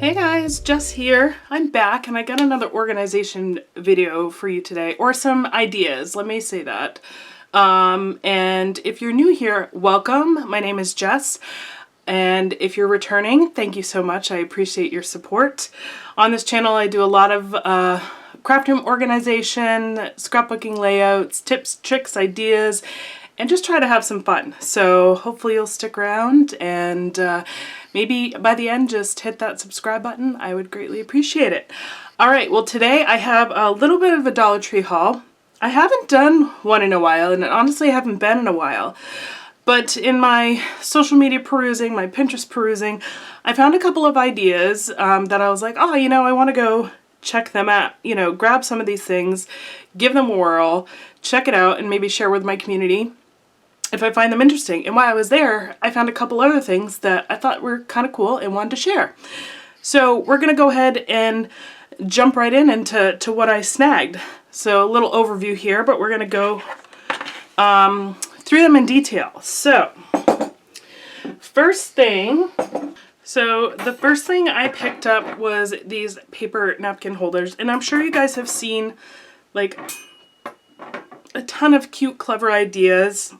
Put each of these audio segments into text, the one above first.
Hey guys, Jess here. I'm back and I got another organization video for you today, or some ideas, let me say that. And if you're new here, welcome. My name is Jess. And if you're returning, thank you so much. I appreciate your support. On this channel, I do a lot of craft room organization, scrapbooking layouts, tips, tricks, ideas, and just try to have some fun. So hopefully you'll stick around and maybe by the end just hit that subscribe button. I would greatly appreciate it. All right, well today I have a little bit of a Dollar Tree haul. I haven't done one in a while, and honestly I haven't been in a while. But in my social media perusing, my Pinterest perusing, I found a couple of ideas that I was like, oh, you know, I want to go check them out, you know, grab some of these things, give them a whirl, check it out, and maybe share with my community if I find them interesting. And while I was there, I found a couple other things that I thought were kind of cool and wanted to share. So we're going to go ahead and jump right into what I snagged. So a little overview here, but we're going to go through them in detail. So the first thing I picked up was these paper napkin holders, and I'm sure you guys have seen like a ton of cute, clever ideas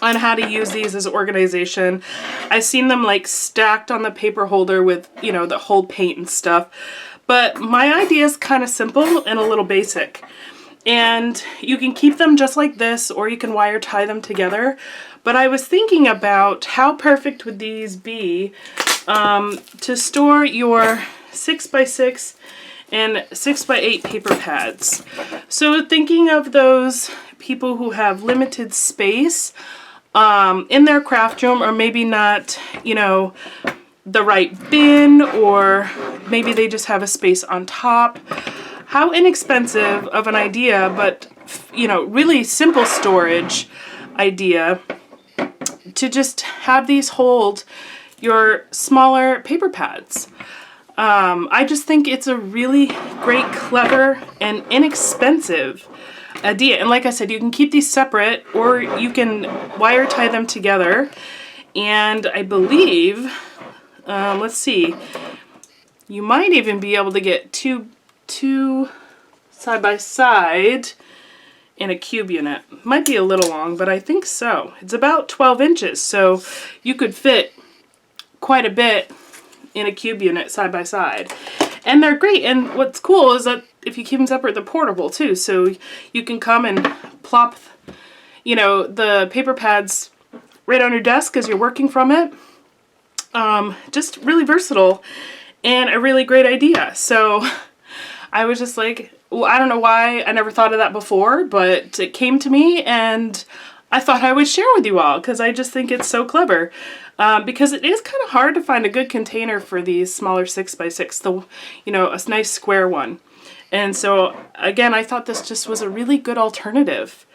on how to use these as organization. I've seen them like stacked on the paper holder with, you know, the whole paint and stuff. But my idea is kind of simple and a little basic. And you can keep them just like this, or you can wire tie them together. But I was thinking about how perfect would these be to store your 6x6 and 6x8 paper pads. So thinking of those people who have limited space in their craft room, or maybe not, you know, the right bin, or maybe they just have a space on top. How inexpensive of an idea, but, you know, really simple storage idea to just have these hold your smaller paper pads. I just think it's a really great, clever, and inexpensive idea. And like I said, you can keep these separate, or you can wire tie them together. And I believe, let's see, you might even be able to get two side by side in a cube unit. Might be a little long, but I think so. It's about 12 inches, so you could fit quite a bit in a cube unit side by side. And they're great, and what's cool is that if you keep them separate, they're portable too, so you can come and plop, you know, the paper pads right on your desk as you're working from it. Just really versatile and a really great idea. So I was just like, well, I don't know why I never thought of that before, but it came to me and I thought I would share with you all because I just think it's so clever. Because it is kind of hard to find a good container for these smaller 6x6, you know, a nice square one. And so again, I thought this just was a really good alternative.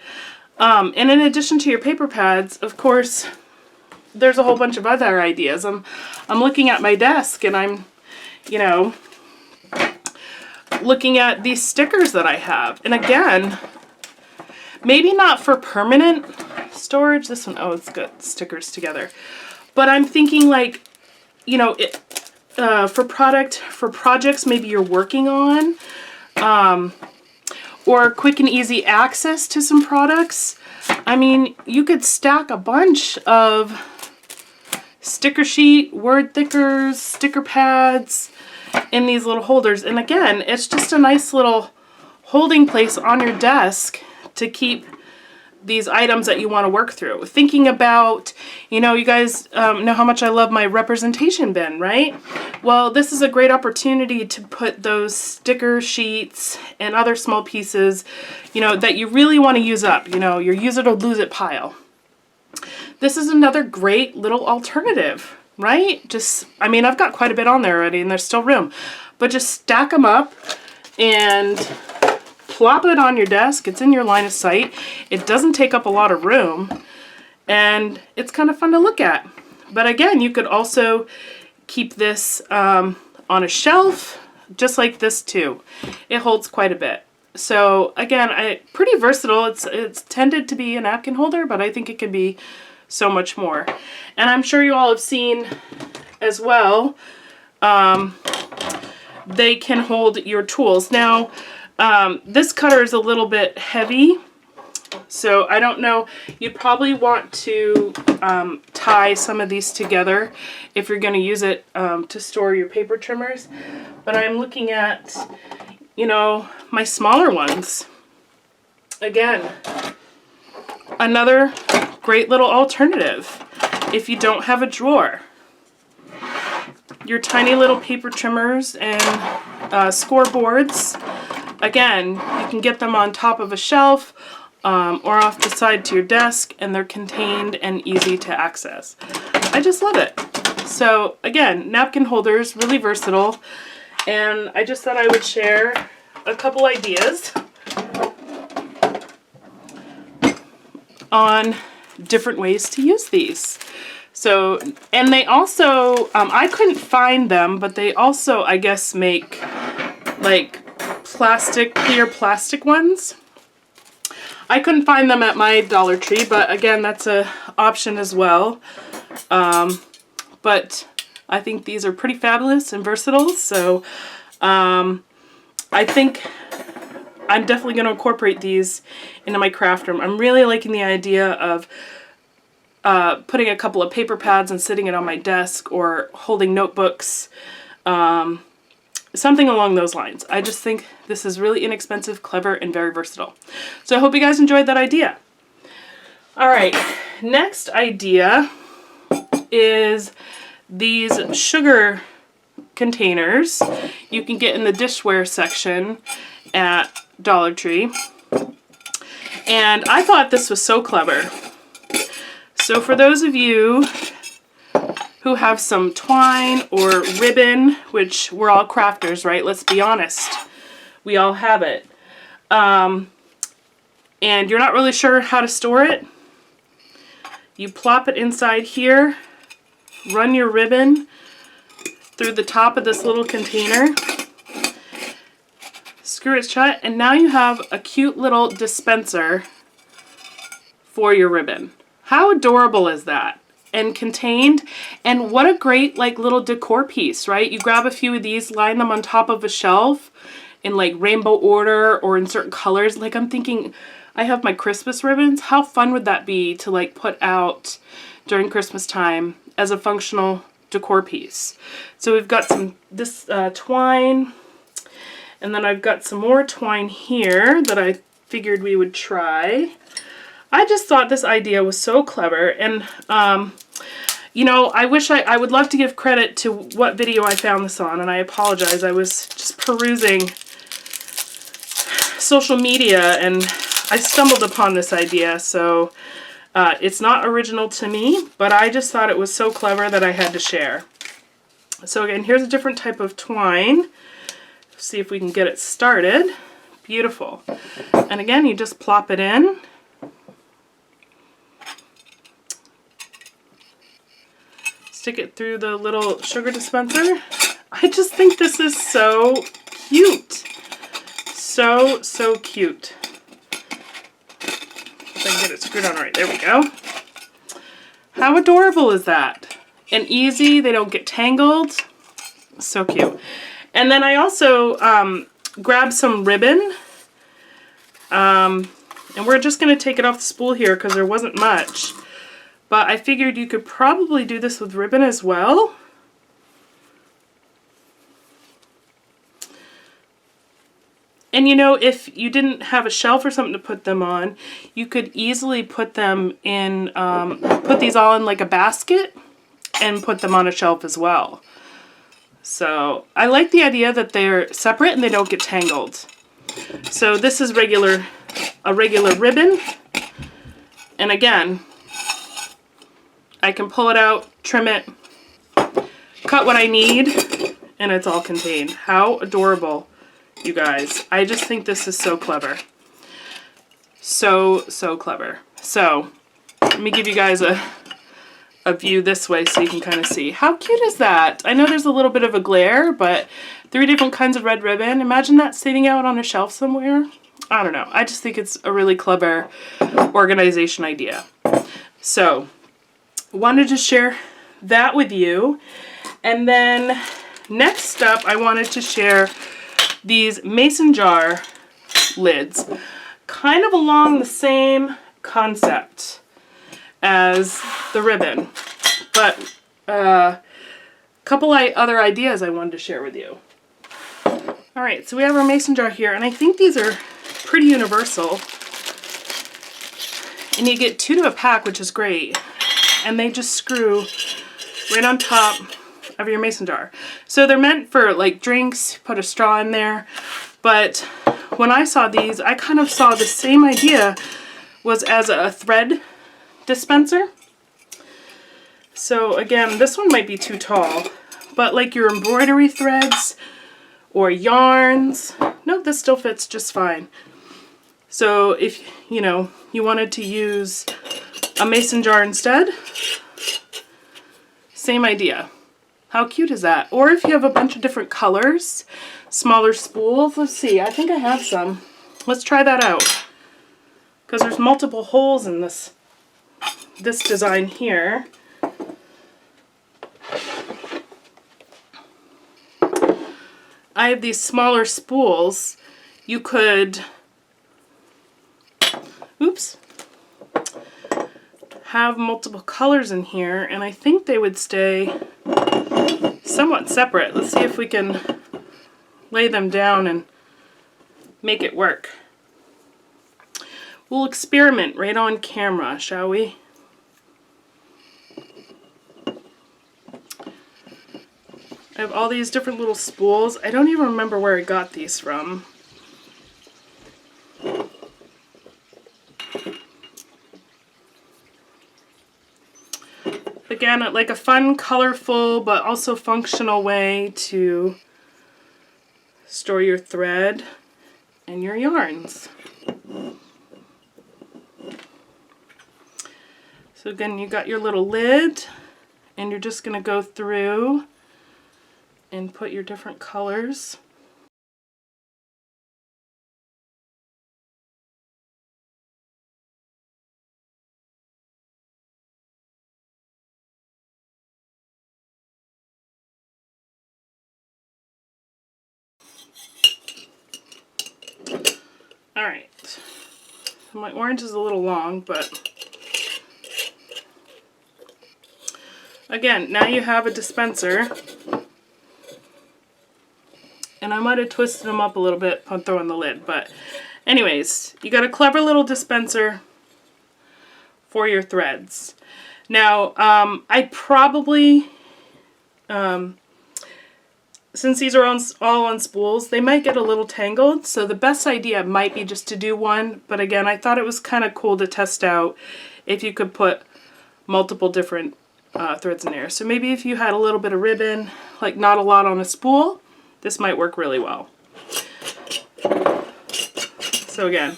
And in addition to your paper pads, of course, there's a whole bunch of other ideas. I'm looking at my desk and I'm, you know, looking at these stickers that I have. And again, maybe not for permanent storage. This one, oh, it's got stickers together. But I'm thinking like, you know, for projects maybe you're working on, or quick and easy access to some products. I mean, you could stack a bunch of sticker sheet, word thickers, sticker pads in these little holders. And again, it's just a nice little holding place on your desk to keep these items that you want to work through. Thinking about, you know, you guys know how much I love my representation bin, right? Well, this is a great opportunity to put those sticker sheets and other small pieces, you know, that you really want to use up, you know, your use it or lose it pile. This is another great little alternative, right? Just, I mean, I've got quite a bit on there already and there's still room, but just stack them up and plop it on your desk. It's in your line of sight. It doesn't take up a lot of room and it's kind of fun to look at. But again, you could also keep this on a shelf just like this too. It holds quite a bit. So again, pretty versatile. It's tended to be a napkin holder, but I think it can be so much more. And I'm sure you all have seen as well they can hold your tools. Now, this cutter is a little bit heavy, so I don't know. You'd probably want to tie some of these together if you're going to use it to store your paper trimmers. But I'm looking at, you know, my smaller ones. Again, another great little alternative if you don't have a drawer. Your tiny little paper trimmers and scoreboards. Again, you can get them on top of a shelf or off the side to your desk, and they're contained and easy to access. I just love it. So again, napkin holders, really versatile, and I just thought I would share a couple ideas on different ways to use these. So, and they also, I couldn't find them, but they also, I guess, make like clear plastic ones. I couldn't find them at my Dollar Tree, but again, that's an option as well. But I think these are pretty fabulous and versatile, so I think I'm definitely going to incorporate these into my craft room. I'm really liking the idea of putting a couple of paper pads and sitting it on my desk or holding notebooks, something along those lines. I just think this is really inexpensive, clever, and very versatile. So I hope you guys enjoyed that idea. All right, next idea is these sugar containers you can get in the dishware section at Dollar Tree. And I thought this was so clever. So for those of you who have some twine or ribbon, which we're all crafters, right? Let's be honest. We all have it. And you're not really sure how to store it. You plop it inside here, run your ribbon through the top of this little container, screw it shut, and now you have a cute little dispenser for your ribbon. How adorable is that? And contained, and what a great like little decor piece, right? You grab a few of these, line them on top of a shelf in like rainbow order or in certain colors. Like I'm thinking, I have my Christmas ribbons. How fun would that be to like put out during Christmas time as a functional decor piece? So we've got this twine, and then I've got some more twine here that I figured we would try. I just thought this idea was so clever, and you know, I would love to give credit to what video I found this on, and I apologize. I was just perusing social media and I stumbled upon this idea, so it's not original to me, but I just thought it was so clever that I had to share. So again, here's a different type of twine. See if we can get it started. Beautiful. And again, you just plop it in. Stick it through the little sugar dispenser. I just think this is so cute. So, so cute. If I can get it screwed on right. There we go. How adorable is that? And easy. They don't get tangled. So cute. And then I also grabbed some ribbon. And we're just going to take it off the spool here because there wasn't much. But I figured you could probably do this with ribbon as well. And you know, if you didn't have a shelf or something to put them on, you could easily put them in, put these all in like a basket and put them on a shelf as well. So I like the idea that they're separate and they don't get tangled. So this is a regular ribbon. And again, I can pull it out, trim it, cut what I need, and it's all contained. How adorable, you guys. I just think this is so clever. So, so clever. So, let me give you guys a view this way so you can kind of see. How cute is that? I know there's a little bit of a glare, but 3 different kinds of red ribbon. Imagine that sitting out on a shelf somewhere. I don't know. I just think it's a really clever organization idea. So, wanted to share that with you. And then next up, I wanted to share these mason jar lids, kind of along the same concept as the ribbon, but a couple other ideas I wanted to share with you. All right, so we have our mason jar here, and I think these are pretty universal. And you get 2 to a pack, which is great. And they just screw right on top of your mason jar. So they're meant for like drinks, put a straw in there. But when I saw these, I kind of saw the same idea was as a thread dispenser. So again, this one might be too tall, but like your embroidery threads or yarns, no, this still fits just fine. So if, you know, you wanted to use a mason jar instead, same idea. How cute is that? Or if you have a bunch of different colors, smaller spools, let's see, I think I have some. Let's try that out. Because there's multiple holes in this design here. I have these smaller spools. You could, oops, have multiple colors in here, and I think they would stay somewhat separate. Let's see if we can lay them down and make it work. We'll experiment right on camera, shall we? I have all these different little spools. I don't even remember where I got these from. Again, like a fun, colorful, but also functional way to store your thread and your yarns. So again, you got your little lid, and you're just going to go through and put your different colors. All right, so my orange is a little long, but again, now you have a dispenser. And I might have twisted them up a little bit on throwing the lid, but anyways, you got a clever little dispenser for your threads. Now, I probably, since these are all on spools, they might get a little tangled, so the best idea might be just to do one, but again, I thought it was kind of cool to test out if you could put multiple different threads in there. So maybe if you had a little bit of ribbon, like not a lot on a spool, this might work really well. So again,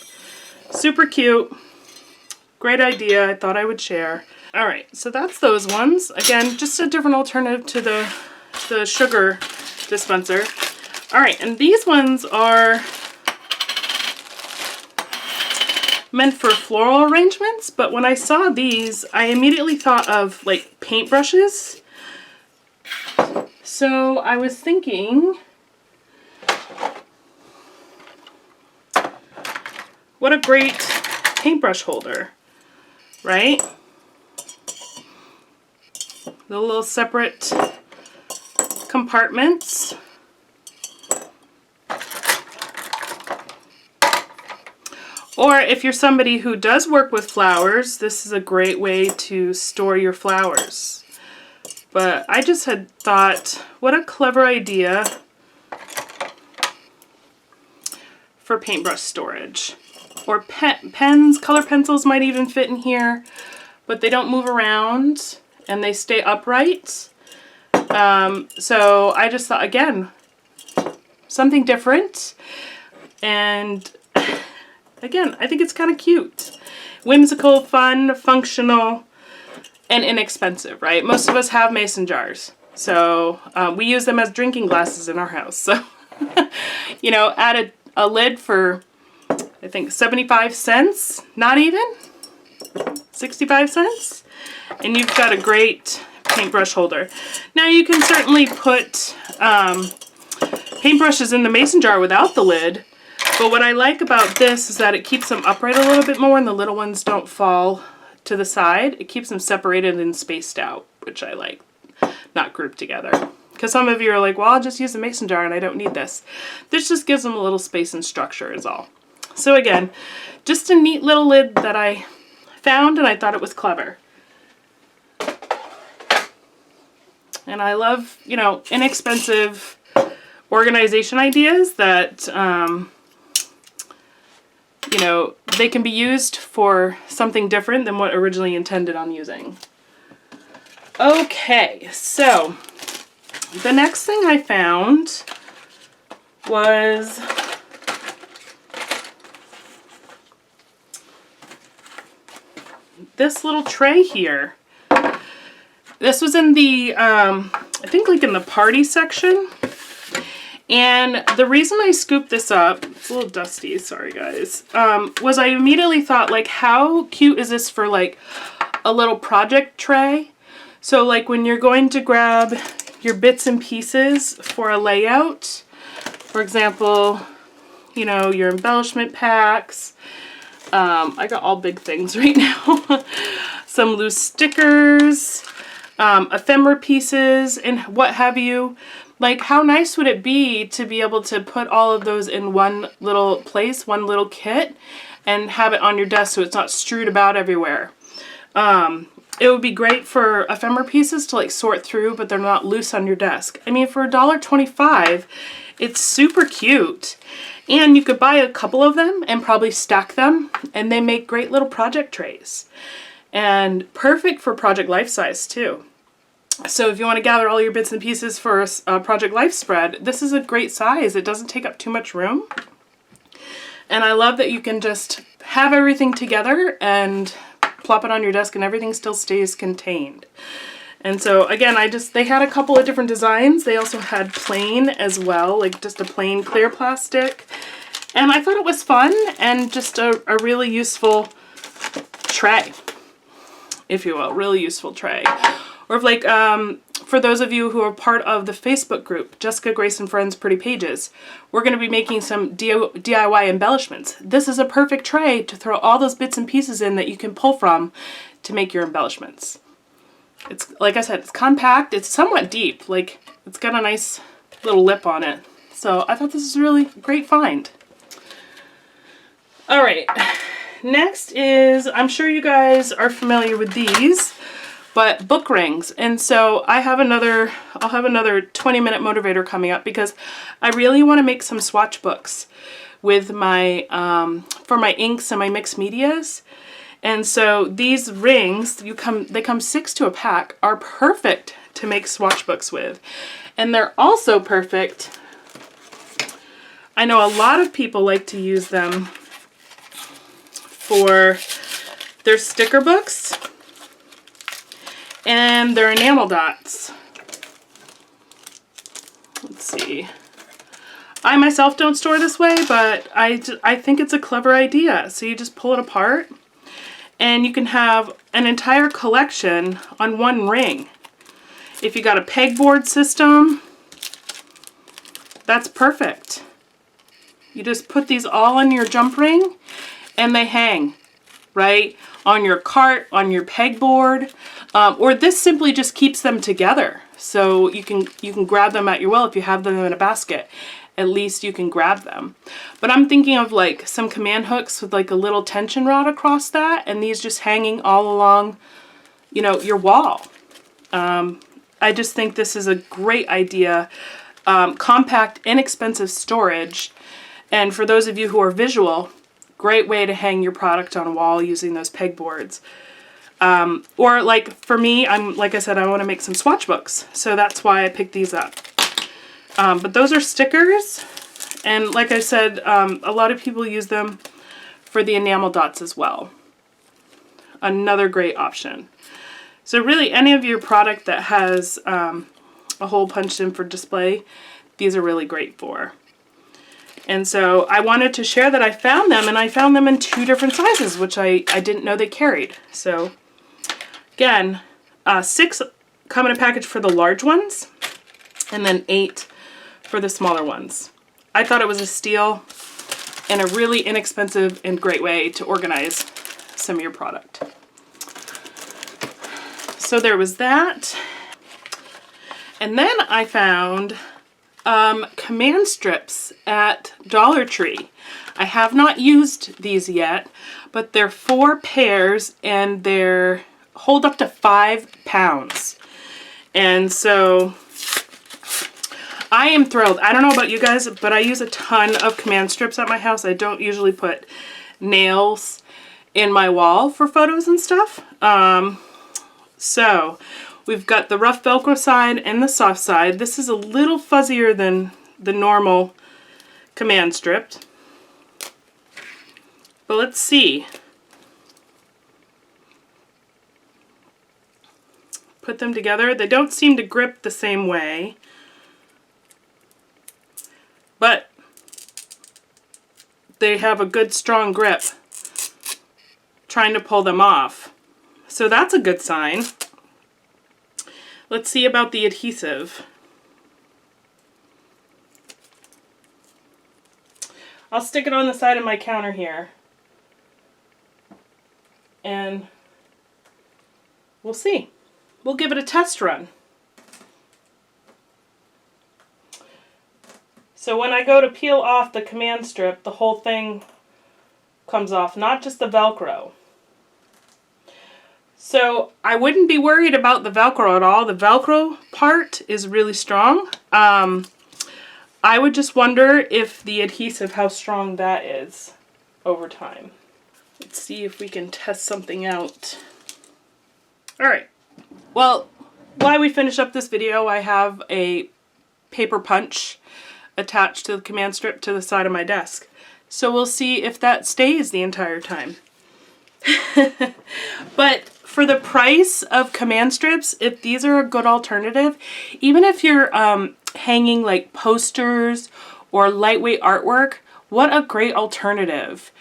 super cute, great idea, I thought I would share. All right, so that's those ones. Again, just a different alternative to the sugar dispenser. All right, and these ones are meant for floral arrangements, but when I saw these, I immediately thought of like paintbrushes. So I was thinking, what a great paintbrush holder, right? The little separate compartments. Or if you're somebody who does work with flowers, this is a great way to store your flowers. But I just had thought, what a clever idea for paintbrush storage. Or pens, color pencils might even fit in here, but they don't move around and they stay upright. So I just thought, again, something different. And again, I think it's kind of cute. Whimsical, fun, functional, and inexpensive, right? Most of us have mason jars. So we use them as drinking glasses in our house. So, you know, add a lid for, I think, 75 cents, not even, 65 cents. And you've got a great paintbrush holder. Now you can certainly put paintbrushes in the mason jar without the lid, but what I like about this is that it keeps them upright a little bit more and the little ones don't fall to the side. It keeps them separated and spaced out, which I like, not grouped together. Because some of you are like, well, I'll just use the mason jar and I don't need this. This just gives them a little space and structure is all. So again, just a neat little lid that I found and I thought it was clever. And I love, you know, inexpensive organization ideas that, you know, they can be used for something different than what originally intended on using. Okay, so the next thing I found was this little tray here. This was in the, I think like in the party section. And the reason I scooped this up, it's a little dusty, sorry guys, was I immediately thought like how cute is this for like a little project tray? So like when you're going to grab your bits and pieces for a layout, for example, you know, your embellishment packs, I got all big things right now, some loose stickers, ephemera pieces and what have you. Like how nice would it be to be able to put all of those in one little place, one little kit, and have it on your desk so it's not strewed about everywhere. It would be great for ephemera pieces to like sort through, but they're not loose on your desk. I mean, for $1.25, it's super cute. And you could buy a couple of them and probably stack them, and they make great little project trays. And perfect for project life size too. So if you want to gather all your bits and pieces for a project life spread, this is a great size. It doesn't take up too much room. And I love that you can just have everything together and plop it on your desk and everything still stays contained. And so again, they had a couple of different designs. They also had plain as well, like just a plain clear plastic. And I thought it was fun and just a really useful tray, if you will, really useful tray. Or if like, for those of you who are part of the Facebook group, Jessica Grace and Friends Pretty Pages, we're going to be making some DIY embellishments. This is a perfect tray to throw all those bits and pieces in that you can pull from to make your embellishments. It's, like I said, it's compact, it's somewhat deep, like it's got a nice little lip on it. So I thought this was a really great find. All right, next is, I'm sure you guys are familiar with these, but book rings. And so I'll have another 20-minute motivator coming up because I really want to make some swatch books with my, for my inks and my mixed medias. And so these rings, they come 6 to a pack, are perfect to make swatch books with. And they're also perfect, I know a lot of people like to use them for their sticker books and their enamel dots. Let's see. I myself don't store this way, but I think it's a clever idea. So you just pull it apart and you can have an entire collection on one ring. If you got a pegboard system, that's perfect. You just put these all on your jump ring and they hang, right? On your cart, on your pegboard, or this simply just keeps them together. So you can grab them at your will if you have them in a basket. At least you can grab them. But I'm thinking of like some command hooks with like a little tension rod across that, and these just hanging all along, you know, your wall. I just think this is a great idea. Compact, inexpensive storage. And for those of you who are visual, great way to hang your product on a wall using those pegboards. Or like for me, like I said, I want to make some swatch books. So that's why I picked these up. But those are stickers. And like I said, a lot of people use them for the enamel dots as well. Another great option. So really any of your product that has a hole punched in for display, these are really great for. And so I wanted to share that I found them, and I found them in 2 different sizes, which I didn't know they carried. So again, 6 come in a package for the large ones, and then 8 for the smaller ones. I thought it was a steal and a really inexpensive and great way to organize some of your product. So there was that. And then I found command strips at Dollar Tree. I have not used these yet, but they're 4 pairs and they're hold up to 5 pounds. And so I am thrilled. I don't know about you guys, but I use a ton of command strips at my house. I don't usually put nails in my wall for photos and stuff. So we've got the rough Velcro side and the soft side. This is a little fuzzier than the normal command strip. But let's see. Put them together. They don't seem to grip the same way, but they have a good strong grip trying to pull them off. So that's a good sign. Let's see about the adhesive. I'll stick it on the side of my counter here, and we'll see. We'll give it a test run. So when I go to peel off the command strip, the whole thing comes off, not just the Velcro. So I wouldn't be worried about the Velcro at all. The Velcro part is really strong. I would just wonder if the adhesive, how strong that is over time. Let's see if we can test something out. All right. Well, while we finish up this video, I have a paper punch attached to the command strip to the side of my desk. So we'll see if that stays the entire time. But for the price of command strips, if these are a good alternative, even if you're hanging like posters or lightweight artwork, what a great alternative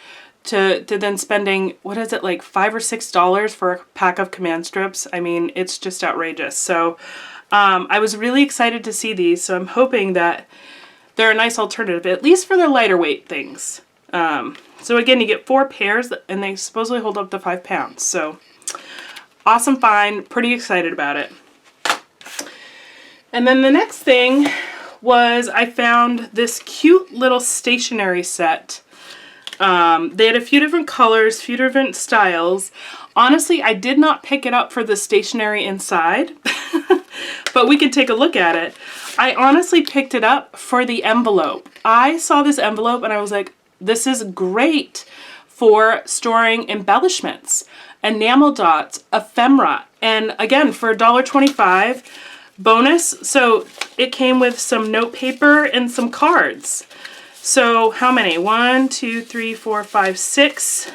to then spending, what is it, like $5 or $6 for a pack of command strips. I mean, it's just outrageous. So I was really excited to see these, so I'm hoping that they're a nice alternative, at least for the lighter weight things. So again, you get 4 pairs and they supposedly hold up to 5 pounds. So awesome find, pretty excited about it. And then the next thing was I found this cute little stationery set. They had a few different colors, few different styles. Honestly, I did not pick it up for the stationery inside, but we could take a look at it. I honestly picked it up for the envelope. I saw this envelope and I was like, this is great for storing embellishments, enamel dots, ephemera, and again, for $1.25 bonus. So it came with some note paper and some cards. So how many? 1, 2, 3, 4, 5, 6.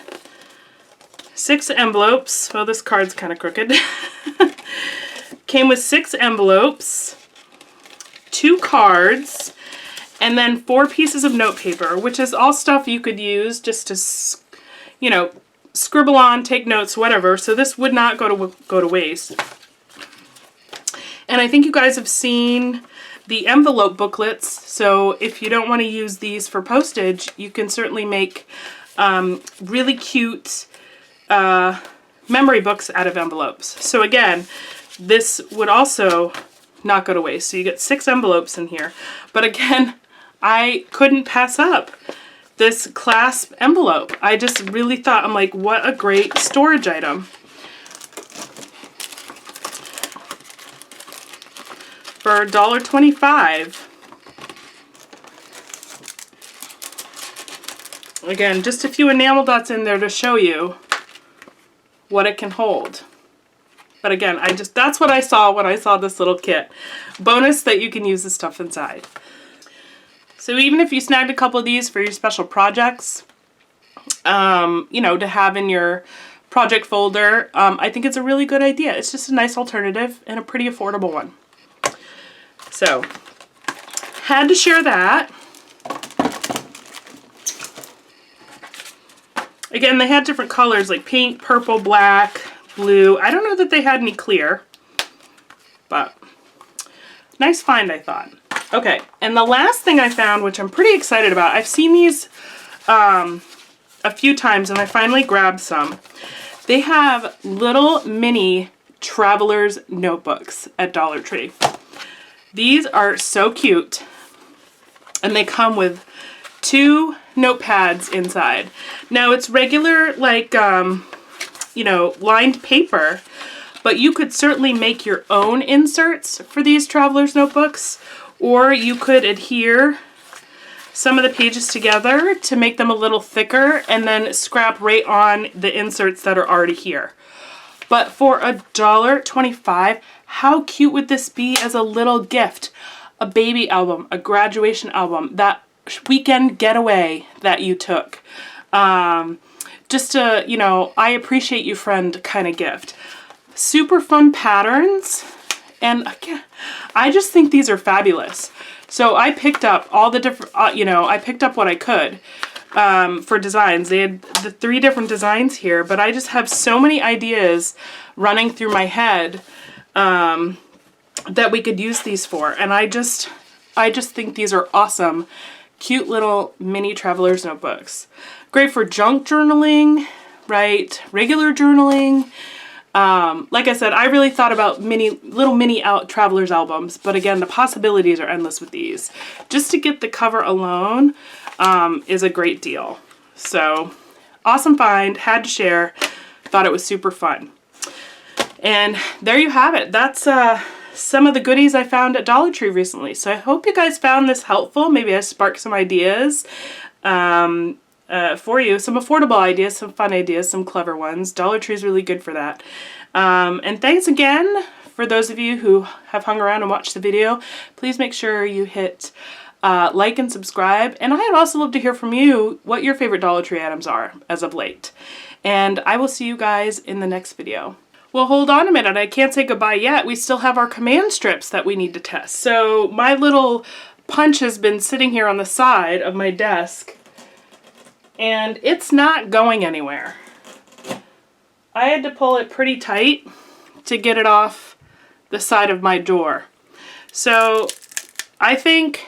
6 envelopes. Well, this card's kind of crooked. Came with 6 envelopes, 2 cards, and then 4 pieces of note paper, which is all stuff you could use just to, you know, scribble on, take notes, whatever. So this would not go to waste. And I think you guys have seen the envelope booklets, so if you don't want to use these for postage, you can certainly make really cute memory books out of envelopes. So again, this would also not go to waste. So you get 6 envelopes in here. But again, I couldn't pass up this clasp envelope. I just really thought, I'm like, what a great storage item. For $1.25. Again, just a few enamel dots in there to show you what it can hold. But again, that's what I saw when I saw this little kit. Bonus that you can use the stuff inside. So even if you snagged a couple of these for your special projects, you know, to have in your project folder, I think it's a really good idea. It's just a nice alternative and a pretty affordable one. So, had to share that. Again, they had different colors like pink, purple, black, blue. I don't know that they had any clear. but nice find, I thought. Okay, and the last thing I found, which I'm pretty excited about, I've seen these a few times and I finally grabbed some. They have little mini traveler's notebooks at Dollar Tree. These are so cute, and they come with 2 notepads inside. Now it's regular, like, you know, lined paper, but you could certainly make your own inserts for these traveler's notebooks, or you could adhere some of the pages together to make them a little thicker and then scrap right on the inserts that are already here. But for $1.25, how cute would this be as a little gift? A baby album, a graduation album, that weekend getaway that you took. Just a, you know, I appreciate you friend kind of gift. Super fun patterns, and again, I just think these are fabulous. So I picked up all the different, you know, I picked up what I could for designs. They had the 3 different designs here, but I just have so many ideas running through my head that we could use these for. And I just think these are awesome. Cute little mini traveler's notebooks. Great for junk journaling, right? Regular journaling. Like I said, I really thought about little mini traveler's albums, but again, the possibilities are endless with these. Just to get the cover alone is a great deal. So, awesome find, had to share, thought it was super fun. And there you have it. That's some of the goodies I found at Dollar Tree recently. So I hope you guys found this helpful. Maybe I sparked some ideas for you. Some affordable ideas, some fun ideas, some clever ones. Dollar Tree is really good for that. And thanks again for those of you who have hung around and watched the video. Please make sure you hit like and subscribe. And I'd also love to hear from you what your favorite Dollar Tree items are as of late. And I will see you guys in the next video. Well, hold on a minute. I can't say goodbye yet. We still have our command strips that we need to test. So my little punch has been sitting here on the side of my desk, and it's not going anywhere. I had to pull it pretty tight to get it off the side of my door. So I think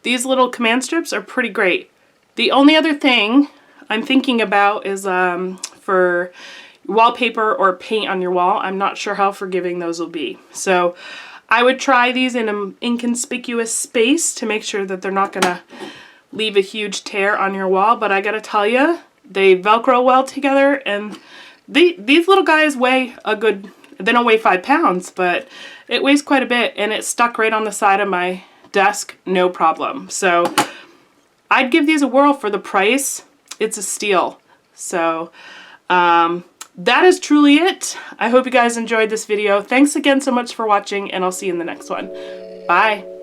these little command strips are pretty great. The only other thing I'm thinking about is for wallpaper or paint on your wall. I'm not sure how forgiving those will be. So I would try these in an inconspicuous space to make sure that they're not gonna leave a huge tear on your wall. But I gotta tell you, they Velcro well together, and these little guys weigh a good, they don't weigh 5 pounds, but it weighs quite a bit, and it stuck right on the side of my desk, no problem. So I'd give these a whirl for the price. It's a steal. So that is truly it. I hope you guys enjoyed this video. Thanks again so much for watching, and I'll see you in the next one. Bye.